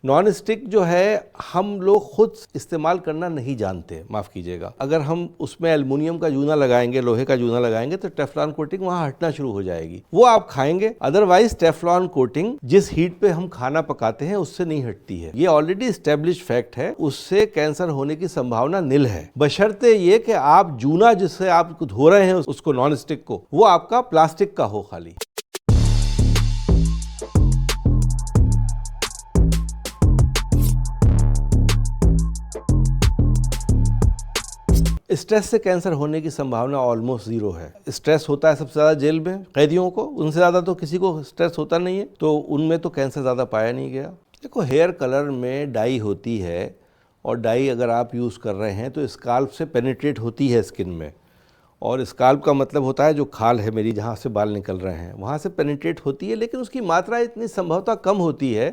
Non stick जो है हम लोग खुद इस्तेमाल करना नहीं जानते, माफ़ कीजिएगा। अगर हम उसमें एल्युमिनियम का जूना लगाएंगे, लोहे का जूना लगाएंगे तो टेफ्लॉन कोटिंग वहाँ हटना शुरू हो जाएगी, वो आप खाएंगे। अदरवाइज टेफ्लॉन कोटिंग जिस हीट पे हम खाना पकाते हैं उससे नहीं हटती है, ये ऑलरेडी एस्टेब्लिश फैक्ट है। उससे कैंसर होने की संभावना निल है, बशर्ते ये कि आप जूना जिससे आप धो रहे हैं उसको, नॉन स्टिक को, वो आपका प्लास्टिक का हो खाली। स्ट्रेस से कैंसर होने की संभावना ऑलमोस्ट जीरो है। स्ट्रेस होता है सबसे ज़्यादा जेल में कैदियों को, उनसे ज़्यादा तो किसी को स्ट्रेस होता नहीं है, तो उनमें तो कैंसर ज़्यादा पाया नहीं गया। देखो, हेयर कलर में डाई होती है और डाई अगर आप यूज़ कर रहे हैं तो स्काल्प से पेनिट्रेट होती है स्किन में, और स्काल्प का मतलब होता है जो खाल है मेरी, जहाँ से बाल निकल रहे हैं वहाँ से पेनिट्रेट होती है, लेकिन उसकी मात्रा इतनी संभवतः कम होती है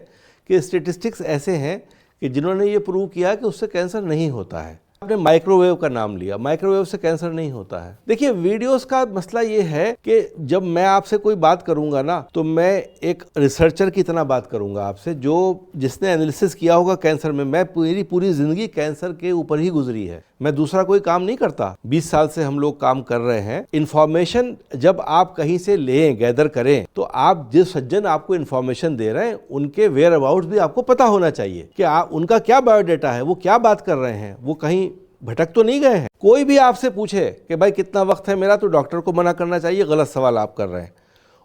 कि स्टेटिस्टिक्स ऐसे हैं कि जिन्होंने ये प्रूव किया कि उससे कैंसर नहीं होता है। आपने माइक्रोवेव का नाम लिया, माइक्रोवेव से कैंसर नहीं होता है। देखिए, वीडियोस का मसला ये है कि जब मैं आपसे कोई बात करूंगा ना, तो मैं एक रिसर्चर की तरह बात करूंगा आपसे, जो जिसने एनालिसिस किया होगा कैंसर में। मैं पूरी जिंदगी कैंसर के ऊपर ही गुजरी है, मैं दूसरा कोई काम नहीं करता। 20 साल से हम लोग काम कर रहे हैं। इंफॉर्मेशन जब आप कहीं से लें, गैदर करें, तो आप जिस सज्जन आपको इंफॉर्मेशन दे रहे हैं उनके वेयर अबाउट्स भी आपको पता होना चाहिए कि उनका क्या बायोडाटा है, वो क्या बात कर रहे हैं, वो कहीं भटक तो नहीं गए हैं। कोई भी आपसे पूछे कि भाई कितना वक्त है मेरा, तो डॉक्टर को मना करना चाहिए गलत सवाल आप कर रहे हैं,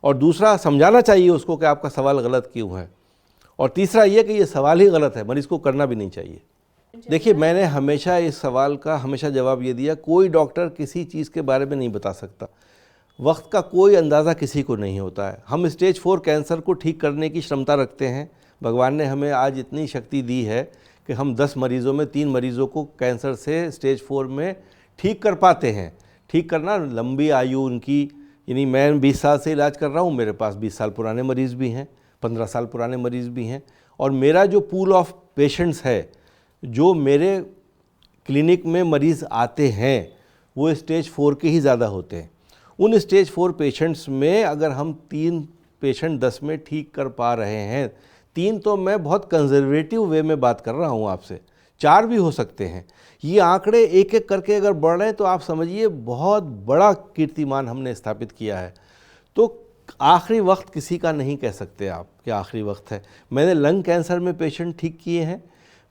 और दूसरा समझाना चाहिए उसको कि आपका सवाल गलत क्यों है, और तीसरा ये कि ये सवाल ही गलत है, मरीज को करना भी नहीं चाहिए। देखिए, मैंने हमेशा इस सवाल का हमेशा जवाब ये दिया, कोई डॉक्टर किसी चीज़ के बारे में नहीं बता सकता। वक्त का कोई अंदाज़ा किसी को नहीं होता है। हम स्टेज 4 कैंसर को ठीक करने की क्षमता रखते हैं। भगवान ने हमें आज इतनी शक्ति दी है कि हम 10 मरीज़ों में 3 मरीज़ों को कैंसर से स्टेज 4 में ठीक कर पाते हैं। ठीक करना, लंबी आयु उनकी, यानी मैं 20 साल से इलाज कर रहा हूँ, मेरे पास 20 साल पुराने मरीज़ भी हैं, 15 साल पुराने मरीज़ भी हैं, और मेरा जो पूल ऑफ पेशेंट्स है, जो मेरे क्लिनिक में मरीज़ आते हैं, वो स्टेज 4 के ही ज़्यादा होते हैं। उन स्टेज 4 पेशेंट्स में अगर हम 3 पेशेंट 10 में ठीक कर पा रहे हैं, 3 तो मैं बहुत कंजर्वेटिव वे में बात कर रहा हूँ आपसे, 4 भी हो सकते हैं। ये आंकड़े एक एक करके अगर बढ़ रहे हैं तो आप समझिए बहुत बड़ा कीर्तिमान हमने स्थापित किया है। तो आखिरी वक्त किसी का नहीं कह सकते आप कि आखिरी वक्त है। मैंने लंग कैंसर में पेशेंट ठीक किए हैं।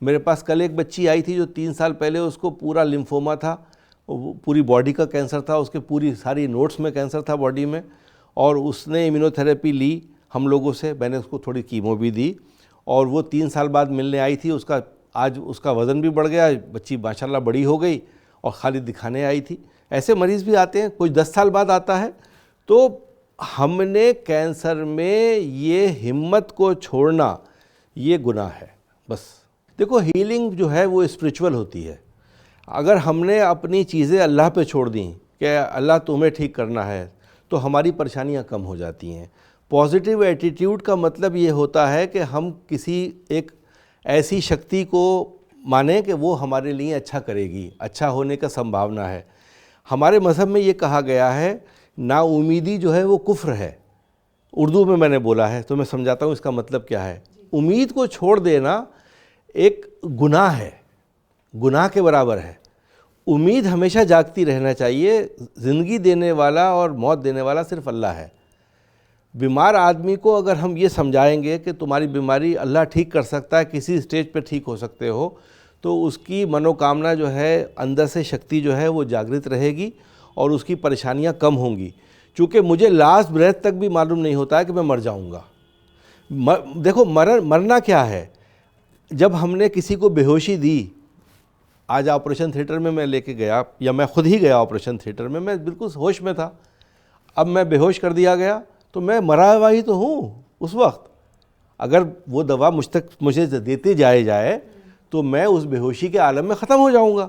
मेरे पास कल एक बच्ची आई थी जो 3 साल पहले उसको पूरा लिम्फोमा था, पूरी बॉडी का कैंसर था, उसके पूरी सारी नोट्स में कैंसर था बॉडी में, और उसने इम्यूनोथेरेपी ली हम लोगों से, मैंने उसको थोड़ी कीमो भी दी, और वो 3 साल बाद मिलने आई थी। आज उसका वज़न भी बढ़ गया, बच्ची माशाल्लाह बड़ी हो गई, और खाली दिखाने आई थी। ऐसे मरीज़ भी आते हैं, कोई 10 साल बाद आता है। तो हमने कैंसर में ये हिम्मत को छोड़ना, ये गुनाह है बस। देखो, हीलिंग जो है वो स्पिरिचुअल होती है। अगर हमने अपनी चीज़ें अल्लाह पे छोड़ दी कि अल्लाह तुम्हें ठीक करना है, तो हमारी परेशानियां कम हो जाती हैं। पॉजिटिव एटीट्यूड का मतलब ये होता है कि हम किसी एक ऐसी शक्ति को माने कि वो हमारे लिए अच्छा करेगी, अच्छा होने का संभावना है। हमारे मज़हब में ये कहा गया है, नाउमीदी जो है वो कुफ्र है। उर्दू में मैंने बोला है तो मैं समझाता हूँ इसका मतलब क्या है। उम्मीद को छोड़ देना एक गुनाह है, गुनाह के बराबर है। उम्मीद हमेशा जागती रहना चाहिए। ज़िंदगी देने वाला और मौत देने वाला सिर्फ अल्लाह है। बीमार आदमी को अगर हम ये समझाएंगे कि तुम्हारी बीमारी अल्लाह ठीक कर सकता है, किसी स्टेज पे ठीक हो सकते हो, तो उसकी मनोकामना जो है, अंदर से शक्ति जो है वो जागृत रहेगी और उसकी परेशानियां कम होंगी। चूँकि मुझे लास्ट ब्रेथ तक भी मालूम नहीं होता है कि मैं मर जाऊँगा। देखो, मरना क्या है। जब हमने किसी को बेहोशी दी, आज ऑपरेशन थिएटर में मैं लेके गया, या मैं खुद ही गया ऑपरेशन थिएटर में, मैं बिल्कुल होश में था, अब मैं बेहोश कर दिया गया, तो मैं मरा हुआ ही तो हूँ उस वक्त। अगर वो दवा मुझे देते जाए तो मैं उस बेहोशी के आलम में ख़त्म हो जाऊँगा।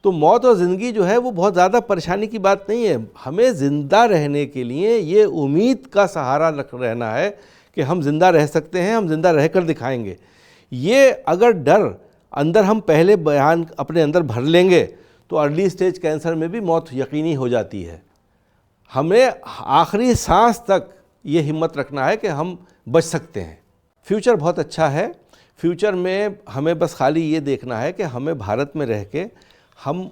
तो मौत और ज़िंदगी जो है वो बहुत ज़्यादा परेशानी की बात नहीं है। हमें ज़िंदा रहने के लिए ये उम्मीद का सहारा रहना है कि हम ज़िंदा रह सकते हैं, हम ज़िंदा रह कर दिखाएँगे। ये अगर डर अंदर हम पहले बयान अपने अंदर भर लेंगे तो अर्ली स्टेज कैंसर में भी मौत यकीनी हो जाती है। हमें आखिरी सांस तक ये हिम्मत रखना है कि हम बच सकते हैं। फ्यूचर बहुत अच्छा है। फ्यूचर में हमें बस खाली ये देखना है कि हमें भारत में रह के हम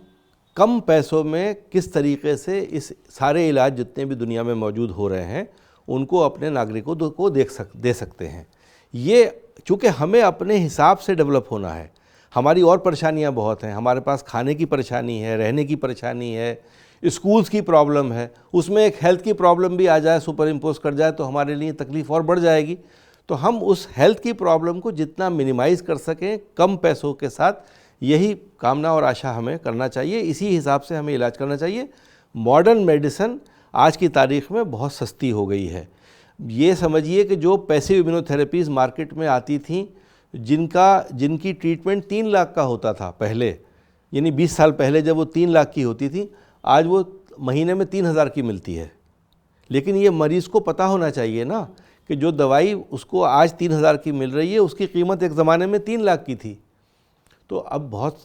कम पैसों में किस तरीके से इस सारे इलाज जितने भी दुनिया में मौजूद हो रहे हैं उनको अपने नागरिकों को दे सकते हैं। ये चूँकि हमें अपने हिसाब से डेवलप होना है, हमारी और परेशानियां बहुत हैं, हमारे पास खाने की परेशानी है, रहने की परेशानी है, स्कूल्स की प्रॉब्लम है, उसमें एक हेल्थ की प्रॉब्लम भी आ जाए, सुपर इम्पोज कर जाए तो हमारे लिए तकलीफ़ और बढ़ जाएगी। तो हम उस हेल्थ की प्रॉब्लम को जितना मिनिमाइज़ कर सकें कम पैसों के साथ, यही कामना और आशा हमें करना चाहिए, इसी हिसाब से हमें इलाज करना चाहिए। मॉडर्न मेडिसिन आज की तारीख़ में बहुत सस्ती हो गई है। ये समझिए कि जो पैसिव इम्यूनोथेरेपीज़ मार्केट में आती थीं, जिनकी ट्रीटमेंट 3 लाख का होता था पहले, यानी 20 साल पहले जब वो 3 लाख की होती थी, आज वो महीने में 3,000 की मिलती है। लेकिन ये मरीज़ को पता होना चाहिए ना कि जो दवाई उसको आज 3,000 की मिल रही है उसकी कीमत एक ज़माने में 3 लाख की थी। तो अब बहुत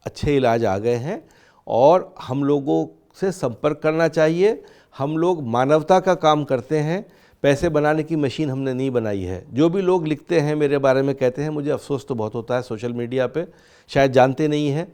अच्छे इलाज आ गए हैं और हम लोगों से संपर्क करना चाहिए। हम लोग मानवता का काम करते हैं, पैसे बनाने की मशीन हमने नहीं बनाई है। जो भी लोग लिखते हैं मेरे बारे में कहते हैं, मुझे अफसोस तो बहुत होता है, सोशल मीडिया पे शायद जानते नहीं हैं